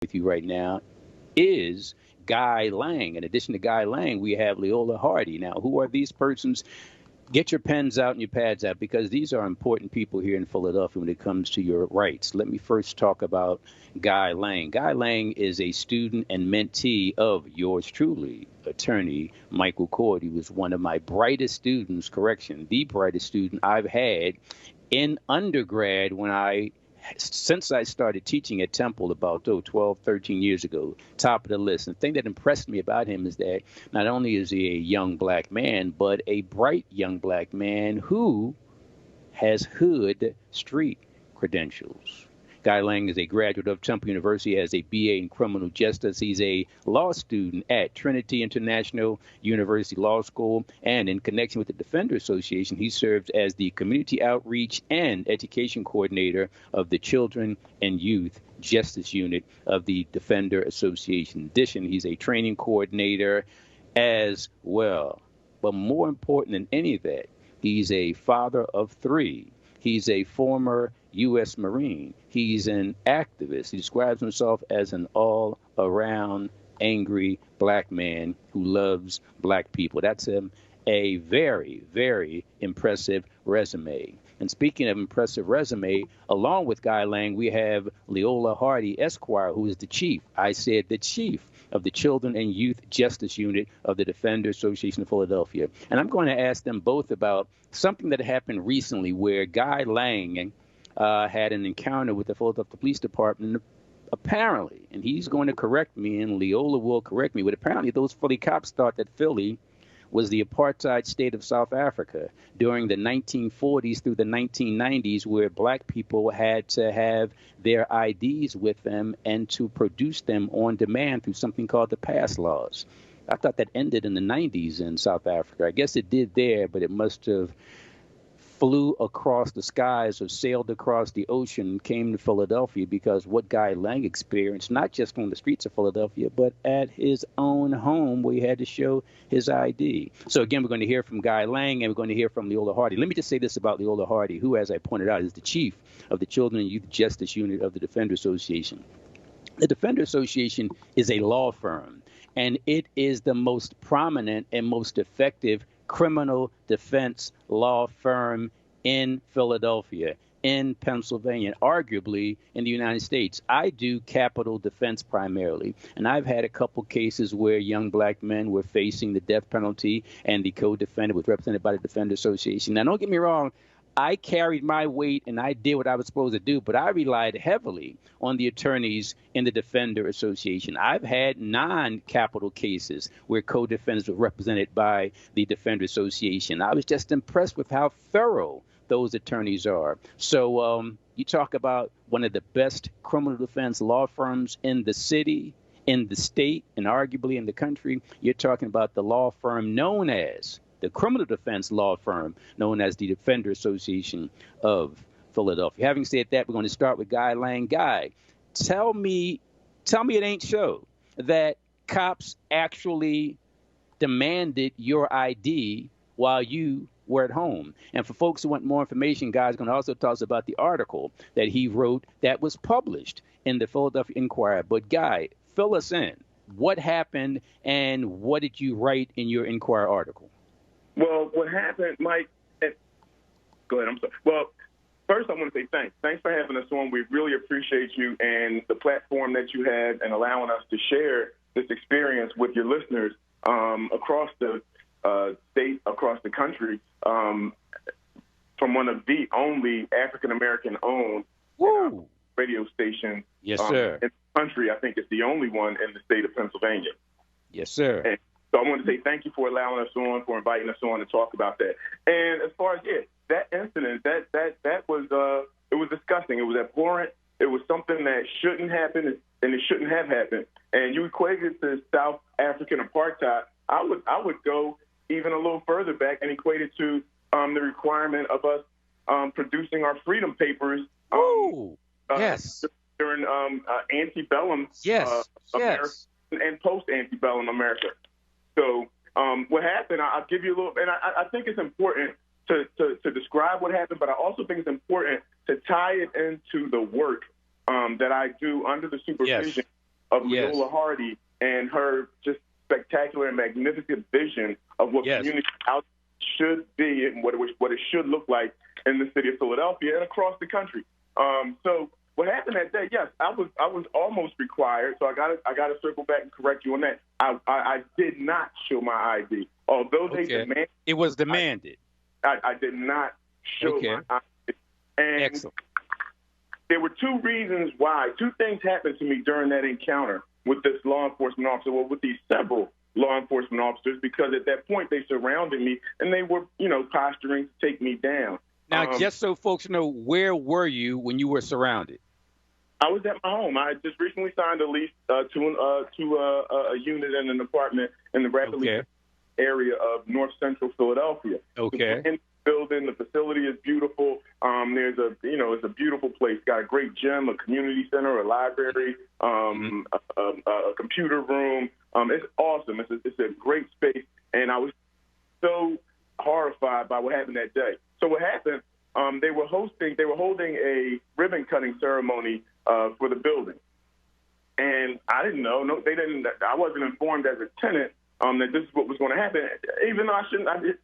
with you right now is Guy Lang. In addition to Guy Lang, we have Leola Hardy. Now, who are these persons? Get your pens out and your pads out because these are important people here in Philadelphia when it comes to your rights. Let me first talk about Guy Lang. Guy Lang is a student and mentee of yours truly, attorney Michael Coard. He was one of my brightest students, correction, the brightest student I've had in undergrad when I since I started teaching at Temple about 12, 13 years ago, top of the list. And the thing that impressed me about him is that not only is he a young black man, but a bright young black man who has hood street credentials. Guy Lang is a graduate of Temple University, has a BA in criminal justice. He's a law student at Trinity International University Law School. And in connection with the Defender Association, he serves as the community outreach and education coordinator of the Children and Youth Justice Unit of the Defender Association. In addition, he's a training coordinator as well. But more important than any of that, he's a father of three. He's a former U.S. Marine. He's an activist. He describes himself as an all-around angry black man who loves black people. That's a very, very impressive resume. And speaking of impressive resume, along with Guy Lang, we have Leola Hardy, Esquire, who is the chief. I said the chief of the Children and Youth Justice Unit of the Defender Association of Philadelphia. And I'm going to ask them both about something that happened recently where Guy Lang had an encounter with the Philadelphia Police Department. Apparently, and he's going to correct me, and Leola will correct me, but apparently those Philly cops thought that Philly was the apartheid state of South Africa during the 1940s through the 1990s, where black people had to have their IDs with them and to produce them on demand through something called the pass laws. I thought that ended in the 90s in South Africa. I guess it did there, but it must have flew across the skies or sailed across the ocean, came to Philadelphia because what Guy Lang experienced, not just on the streets of Philadelphia, but at his own home where he had to show his ID. So again, we're going to hear from Guy Lang and we're going to hear from Leola Hardy. Let me just say this about Leola Hardy, who, as I pointed out, is the chief of the Children and Youth Justice Unit of the Defender Association. The Defender Association is a law firm, and it is the most prominent and most effective criminal defense law firm in Philadelphia, in Pennsylvania, arguably in the United States. I do capital defense primarily, and I've had a couple cases where young black men were facing the death penalty, and the co-defendant was represented by the Defender Association. Now, don't get me wrong, I carried my weight and I did what I was supposed to do, but I relied heavily on the attorneys in the Defender Association. I've had non-capital cases where co-defendants were represented by the Defender Association. I was just impressed with how thorough those attorneys are. So you talk about one of the best criminal defense law firms in the city, in the state, and arguably in the country. You're talking about the law firm known as the criminal defense law firm known as the Defender Association of Philadelphia. Having said that, we're going to start with Guy Lang. Guy, tell me it ain't so that cops actually demanded your ID while you were at home. And for folks who want more information, Guy's going to also tell us about the article that he wrote that was published in the Philadelphia Inquirer. But Guy, fill us in. What happened and what did you write in your Inquirer article? Well, what happened, Mike, go ahead, I'm sorry. Well, first I want to say thanks. Thanks for having us on. We really appreciate you and the platform that you had and allowing us to share this experience with your listeners across the state, across the country, from one of the only African-American owned radio stations sir. in the country. I think it's the only one in the state of Pennsylvania. Yes, sir. And so I want to say thank you for allowing us on, for inviting us on to talk about that. And as far as that incident, that was it was disgusting. It was abhorrent. It was something that shouldn't happen, and it shouldn't have happened. And you equated it to South African apartheid. I would go even a little further back and equate it to the requirement of us producing our freedom papers. Yes. During antebellum America and post-antebellum America. So what happened, I'll give you a little, and I think it's important to describe what happened, but I also think it's important to tie it into the work that I do under the supervision of Yes. Leola Hardy and her just spectacular and magnificent vision of what Yes. community out should be and what it should look like in the city of Philadelphia and across the country. So what happened that day? Yes, I was almost required. So I got to circle back and correct you on that. I did not show my ID, although they demanded. It was demanded. I did not show my ID. And excellent. There were two reasons why. Two things happened to me during that encounter with this law enforcement officer, well, with these several law enforcement officers, because at that point they surrounded me and they were, posturing to take me down. Now, just so folks know, where were you when you were surrounded? I was at my home. I just recently signed a lease to a unit in an apartment in the rapidly area of North Central Philadelphia. Okay. In the building, the facility is beautiful. It's a beautiful place. Got a great gym, a community center, a library, a computer room. It's awesome. It's a great space, and I was so horrified by what happened that day. So what happened? They were holding a ribbon cutting ceremony for the building, and I didn't know. No, they didn't. I wasn't informed as a tenant that this is what was going to happen. Even though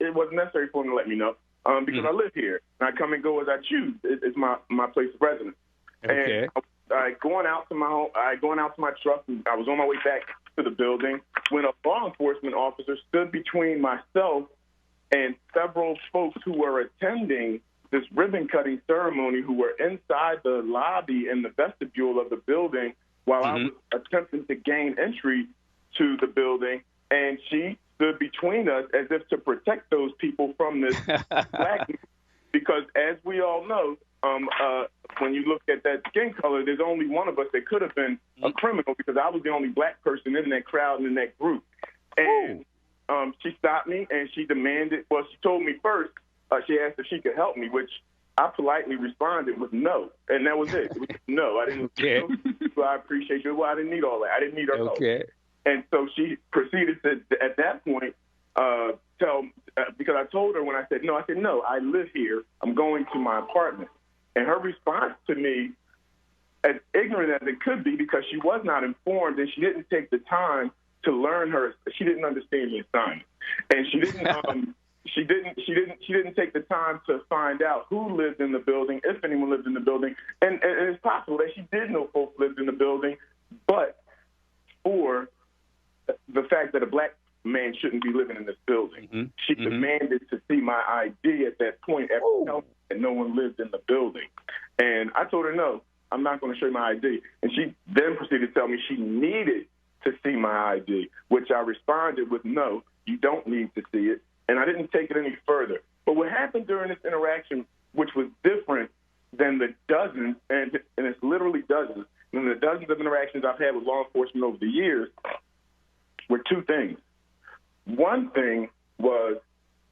it wasn't necessary for them to let me know because I live here and I come and go as I choose. It's my place of residence. Okay. And going out to my truck. I was on my way back to the building when a law enforcement officer stood between myself and several folks who were attending this ribbon-cutting ceremony, who were inside the lobby and the vestibule of the building while I was attempting to gain entry to the building, and she stood between us as if to protect those people from this black, because as we all know, when you look at that skin color, there's only one of us that could have been a criminal, because I was the only black person in that crowd and in that group. And she stopped me and she demanded, well, she told me first, she asked if she could help me, which I politely responded with no. And that was it. It was no. I didn't. Well, I appreciate you. Well, I didn't need all that. I didn't need her help. And so she proceeded to, at that point, because I told her when I said no, I live here. I'm going to my apartment. And her response to me, as ignorant as it could be, because she was not informed and she didn't take the time to learn she didn't understand the assignment, and she didn't. She didn't take the time to find out who lived in the building, if anyone lived in the building, and it's possible that she did know folks lived in the building, but for the fact that a black man shouldn't be living in this building, she demanded to see my ID at that point after telling me that no one lived in the building, and I told her no, I'm not going to show you my ID, and she then proceeded to tell me she needed to see my ID, which I responded with no, you don't need to see it. And I didn't take it any further. But what happened during this interaction, which was different than the dozens, and it's literally dozens, than the dozens of interactions I've had with law enforcement over the years, were two things. One thing was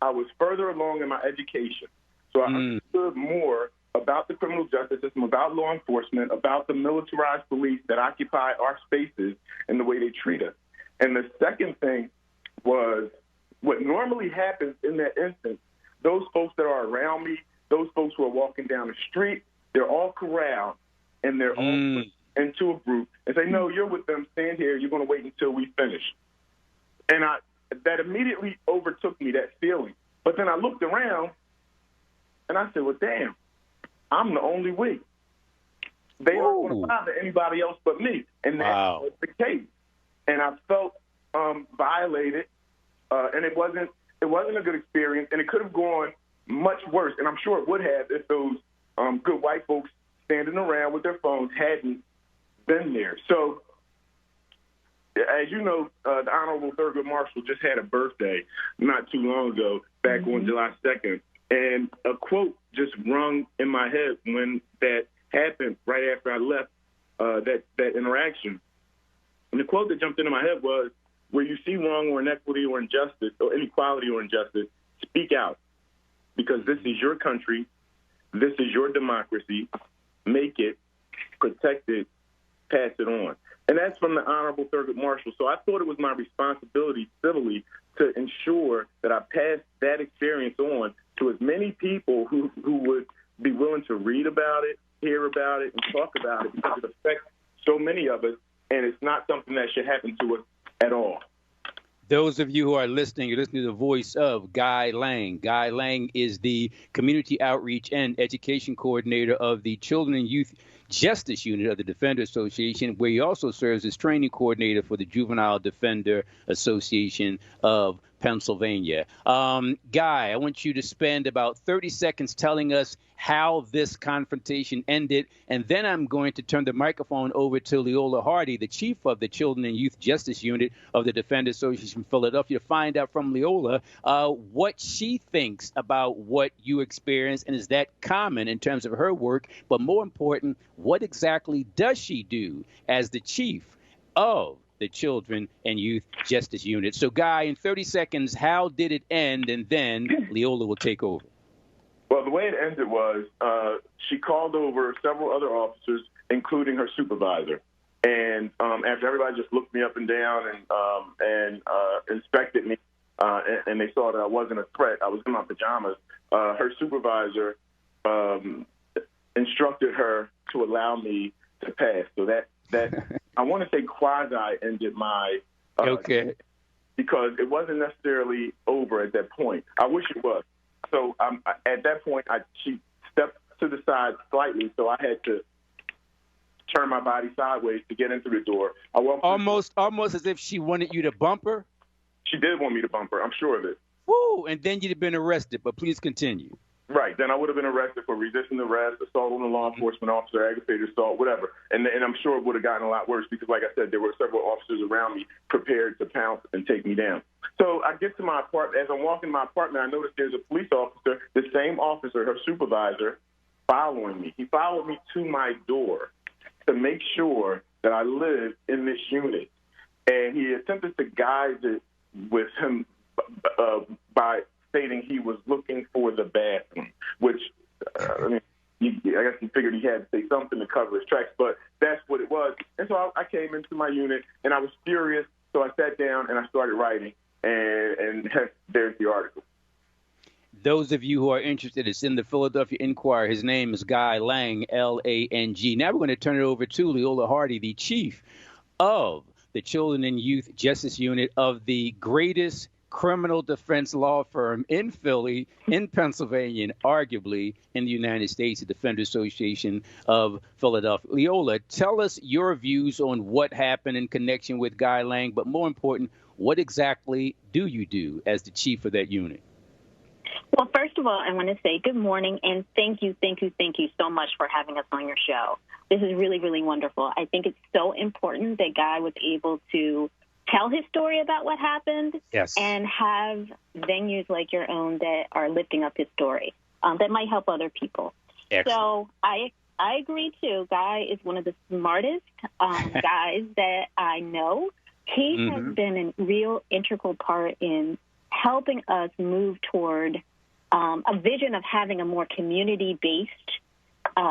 I was further along in my education. So I understood more about the criminal justice system, about law enforcement, about the militarized police that occupy our spaces and the way they treat us. And the second thing was, what normally happens in that instance, those folks that are around me, those folks who are walking down the street, they're all corralled and they're all put into a group and say, no, you're with them, stand here, you're going to wait until we finish. And that immediately overtook me, that feeling. But then I looked around and I said, well, damn, I'm the only we. They aren't going to bother anybody else but me. And that was the case. And I felt violated. And it wasn't a good experience, and it could have gone much worse. And I'm sure it would have if those good white folks standing around with their phones hadn't been there. So, as you know, the Honorable Thurgood Marshall just had a birthday not too long ago, back on July 2nd. And a quote just rung in my head when that happened right after I left that interaction. And the quote that jumped into my head was, where you see wrong or inequity or injustice or inequality or injustice, speak out, because this is your country, this is your democracy. Make it, protect it, pass it on. And that's from the Honorable Thurgood Marshall. So I thought it was my responsibility civilly to ensure that I passed that experience on to as many people who would be willing to read about it, hear about it, and talk about it, because it affects so many of us. and it's not something that should happen to us at all. Those of you who are listening, you're listening to the voice of Guy Lang. Guy Lang is the Community Outreach and Education Coordinator of the Children and Youth Justice Unit of the Defender Association, where he also serves as training coordinator for the Juvenile Defender Association of Pennsylvania. Guy, I want you to spend about 30 seconds telling us how this confrontation ended, and then I'm going to turn the microphone over to Leola Hardy, the chief of the Children and Youth Justice Unit of the Defender Association of Philadelphia, to find out from Leola what she thinks about what you experienced, and is that common in terms of her work, but more important, what exactly does she do as the chief of the Children and Youth Justice Unit? So, Guy, in 30 seconds, how did it end? And then Leola will take over. Well, the way it ended was she called over several other officers, including her supervisor. And after everybody just looked me up and down and inspected me, and they saw that I wasn't a threat, I was in my pajamas, her supervisor instructed her to allow me to pass. So that I want to say quasi ended my okay, because it wasn't necessarily over at that point. I wish it was. So at that point, she stepped to the side slightly, so I had to turn my body sideways to get into the door. Almost as if she wanted you to bump her. She did want me to bump her. I'm sure of it. Woo! And then you'd have been arrested. But please continue. Right. Then I would have been arrested for resisting arrest, assault on a law enforcement officer, aggravated assault, whatever. And I'm sure it would have gotten a lot worse because, like I said, there were several officers around me prepared to pounce and take me down. So I get to my apartment. As I'm walking my apartment, I notice there's a police officer, the same officer, her supervisor, following me. He followed me to my door to make sure that I lived in this unit. And he attempted to guide it with him by stating he was looking for the bathroom, which, I guess he figured he had to say something to cover his tracks, but that's what it was. And so I came into my unit, and I was furious, so I sat down and I started writing, and there's the article. Those of you who are interested, it's in the Philadelphia Inquirer. His name is Guy Lang, L-A-N-G. Now we're going to turn it over to Leola Hardy, the chief of the Children and Youth Justice Unit of the greatest criminal defense law firm in Philly, in Pennsylvania, and arguably in the United States, the Defender Association of Philadelphia. Leola, tell us your views on what happened in connection with Guy Lang, but more important, what exactly do you do as the chief of that unit? Well, first of all, I want to say good morning and thank you so much for having us on your show. This is really, really wonderful. I think it's so important that Guy was able to tell his story about what happened, yes, and have venues like your own that are lifting up his story that might help other people. Excellent. So I agree, too. Guy is one of the smartest guys that I know. He has been a real integral part in helping us move toward a vision of having a more community-based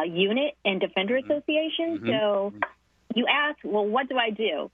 unit and Defender Association. So you ask, well, what do I do?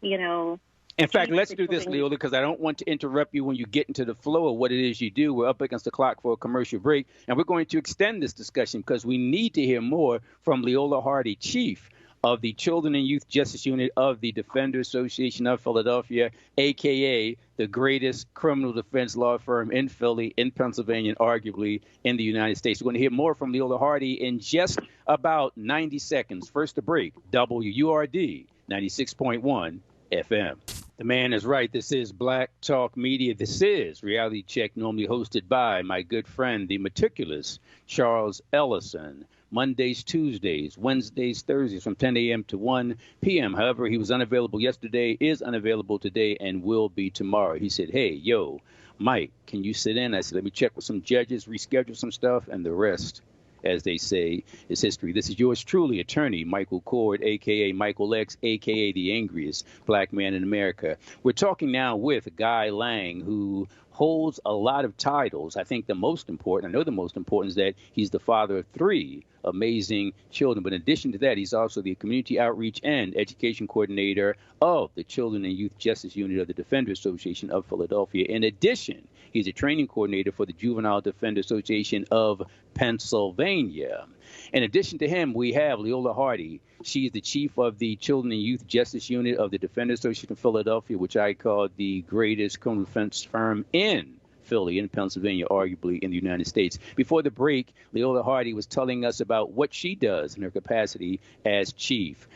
In fact, let's do this, Leola, because I don't want to interrupt you when you get into the flow of what it is you do. We're up against the clock for a commercial break, and we're going to extend this discussion because we need to hear more from Leola Hardy, chief of the Children and Youth Justice Unit of the Defender Association of Philadelphia, a.k.a. the greatest criminal defense law firm in Philly, in Pennsylvania, and arguably in the United States. We're going to hear more from Leola Hardy in just about 90 seconds. First to break, WURD 96.1 FM. The man is right. This is Black Talk Media. This is Reality Check, normally hosted by my good friend, the meticulous Charles Ellison. Mondays, Tuesdays, Wednesdays, Thursdays from 10 a.m. to 1 p.m. However, he was unavailable yesterday, is unavailable today, and will be tomorrow. He said, hey, yo, Mike, can you sit in? I said, let me check with some judges, reschedule some stuff, and the rest, as they say, is history. This is yours truly, attorney Michael Coard, a.k.a. Michael X, a.k.a. the angriest black man in America. We're talking now with Guy Lang, who holds a lot of titles. I think the most important, I know the most important, is that he's the father of 3 amazing children. But in addition to that, he's also the Community Outreach and Education Coordinator of the Children and Youth Justice Unit of the Defender Association of Philadelphia. In addition, he's a training coordinator for the Juvenile Defender Association of Pennsylvania. In addition to him, we have Leola Hardy, She's the chief of the Children and Youth Justice Unit of the Defenders Association of Philadelphia, which I call the greatest criminal defense firm in Philly, in Pennsylvania, arguably in the United States. Before the break, Leola Hardy was telling us about what she does in her capacity as chief.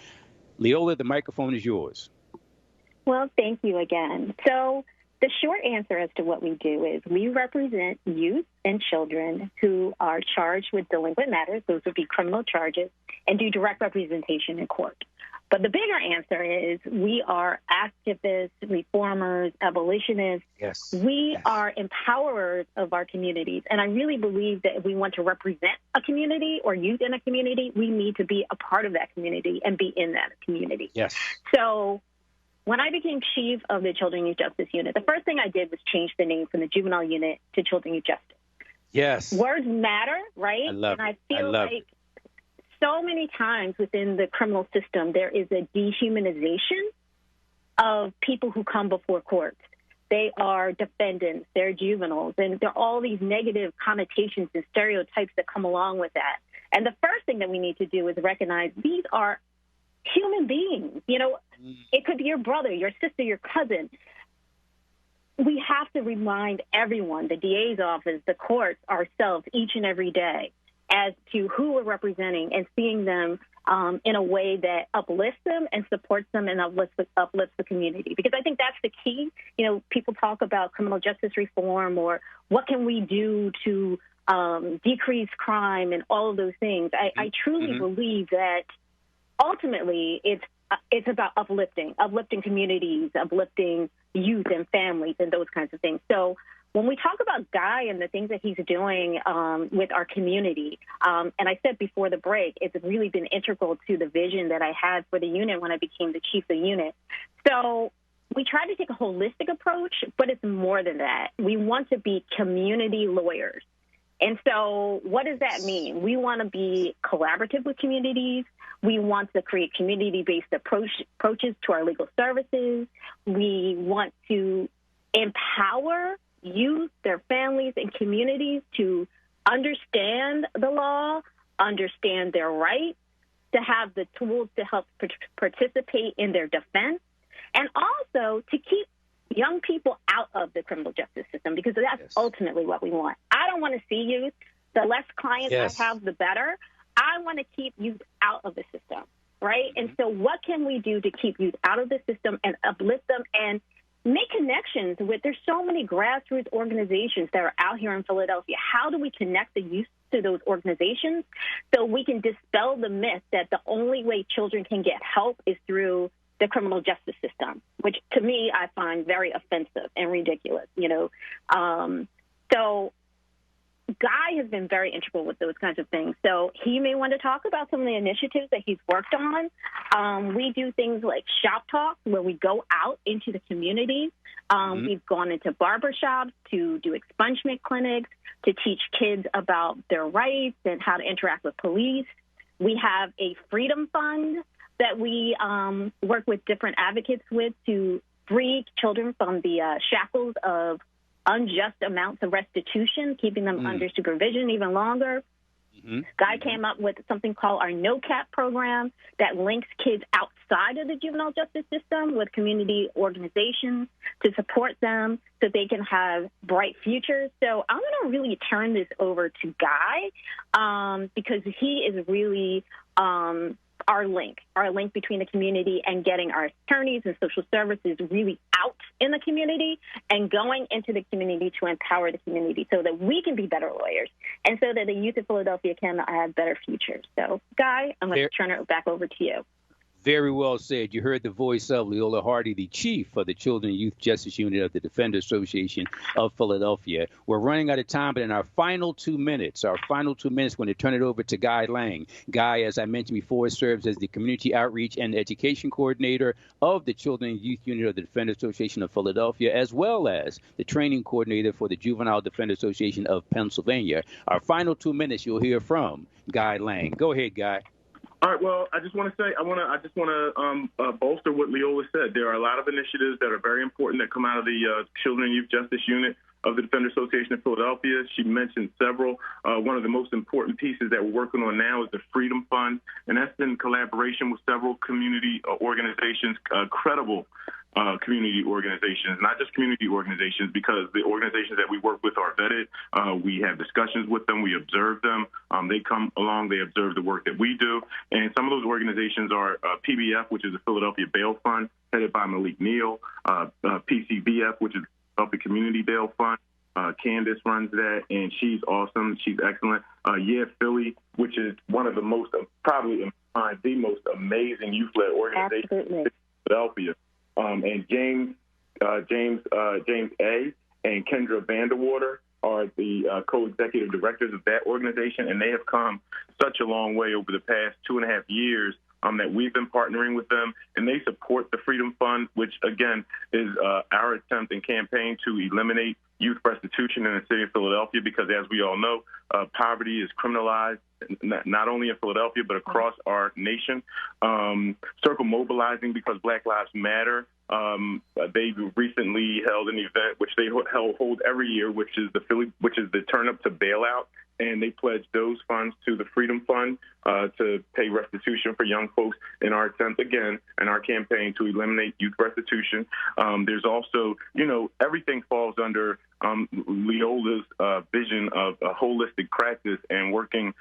Leola, the microphone is yours. Well, thank you again. So the short answer as to what we do is we represent youth and children who are charged with delinquent matters, those would be criminal charges, and do direct representation in court. But the bigger answer is we are activists, reformers, abolitionists. Yes. We are empowerers of our communities. And I really believe that if we want to represent a community or youth in a community, we need to be a part of that community and be in that community. Yes. So when I became chief of the Children and Youth Justice Unit, the first thing I did was change the name from the Juvenile Unit to Children and Youth Justice. Yes. Words matter, right? I feel like so many times within the criminal system, there is a dehumanization of people who come before courts. They are defendants, they're juveniles, and there are all these negative connotations and stereotypes that come along with that. And the first thing that we need to do is recognize these are human beings. You know, it could be your brother, your sister, your cousin. We have to remind everyone, the DA's office, the courts, ourselves, each and every day, as to who we're representing and seeing them in a way that uplifts them and supports them and uplifts the community. Because I think that's the key. You know, people talk about criminal justice reform or what can we do to decrease crime and all of those things. I truly believe that ultimately it's about uplifting communities, uplifting youth and families and those kinds of things. So when we talk about Guy and the things that he's doing with our community, and I said before the break, it's really been integral to the vision that I had for the unit when I became the chief of the unit. So we try to take a holistic approach, but it's more than that. We want to be community lawyers. And so what does that mean? We want to be collaborative with communities. We want to create community-based approaches to our legal services. We want to empower youth, their families, and communities to understand the law, understand their rights, to have the tools to help participate in their defense, and also to keep young people out of the criminal justice system, because that's ultimately what we want. I don't want to see youth. The less clients I have, the better. I want to keep youth out of the system, right? And so what can we do to keep youth out of the system and uplift them and make connections with, there's so many grassroots organizations that are out here in Philadelphia. How do we connect the youth to those organizations so we can dispel the myth that the only way children can get help is through the criminal justice system, which to me I find very offensive and ridiculous, you know. So Guy has been very integral with those kinds of things. So he may want to talk about some of the initiatives that he's worked on. We do things like shop talk, where we go out into the communities. We've gone into barbershops to do expungement clinics, to teach kids about their rights and how to interact with police. We have a freedom fund that we work with different advocates with to free children from the shackles of unjust amounts of restitution, keeping them under supervision even longer. Guy came up with something called our No Cap program that links kids outside of the juvenile justice system with community organizations to support them so they can have bright futures. So I'm going to really turn this over to Guy because he is really our link between the community and getting our attorneys and social services really out in the community and going into the community to empower the community so that we can be better lawyers and so that the youth of Philadelphia can have better futures. So, Guy, I'm going to turn it back over to you. Very well said. You heard the voice of Leola Hardy, the chief of the Children and Youth Justice Unit of the Defenders Association of Philadelphia. We're running out of time, but in our final 2 minutes, we're going to turn it over to Guy Lang. Guy, as I mentioned before, serves as the Community Outreach and Education Coordinator of the Children and Youth Unit of the Defenders Association of Philadelphia, as well as the Training Coordinator for the Juvenile Defenders Association of Pennsylvania. Our final 2 minutes, you'll hear from Guy Lang. Go ahead, Guy. All right. Well, I just want to say I just want to bolster what Leola said. There are a lot of initiatives that are very important that come out of the Children and Youth Justice Unit. of the Defender Association of Philadelphia. She mentioned several. One of the most important pieces that we're working on now is the Freedom Fund, and that's in collaboration with several community organizations, credible community organizations, not just community organizations, because the organizations that we work with are vetted. We have discussions with them. We observe them. They come along. They observe the work that we do. And some of those organizations are PBF, which is the Philadelphia Bail Fund, headed by Malik Neal, PCBF, which is the Philadelphia Community Bail Fund. Candace runs that, and she's awesome. She's excellent. Yeah, Philly, which is one of the most, probably the most amazing youth-led organizations in Philadelphia. And James A. and Kendra Vanderwater are the co-executive directors of that organization, and they have come such a long way over the past 2.5 years that we've been partnering with them, and they support the Freedom Fund, which, again, is our attempt and campaign to eliminate youth prostitution in the city of Philadelphia, because, as we all know, poverty is criminalized not only in Philadelphia but across our nation. Circle Mobilizing Because Black Lives Matter. They recently held an event which they hold every year, which is the Turn Up to Bailout, and they pledged those funds to the Freedom Fund to pay restitution for young folks in our attempt, again, in our campaign to eliminate youth restitution. There's also, everything falls under Leola's vision of a holistic practice and working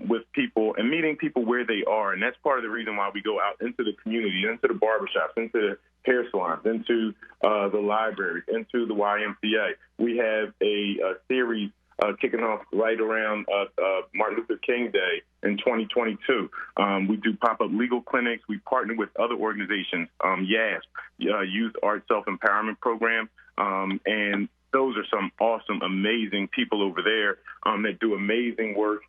with people and meeting people where they are. And that's part of the reason why we go out into the community, into the barbershops, into the hair salons, into the libraries, into the YMCA. We have a series kicking off right around Martin Luther King Day in 2022. We do pop-up legal clinics. We partner with other organizations, YASP, Youth Art Self-Empowerment Program, and those are some awesome, amazing people over there that do amazing work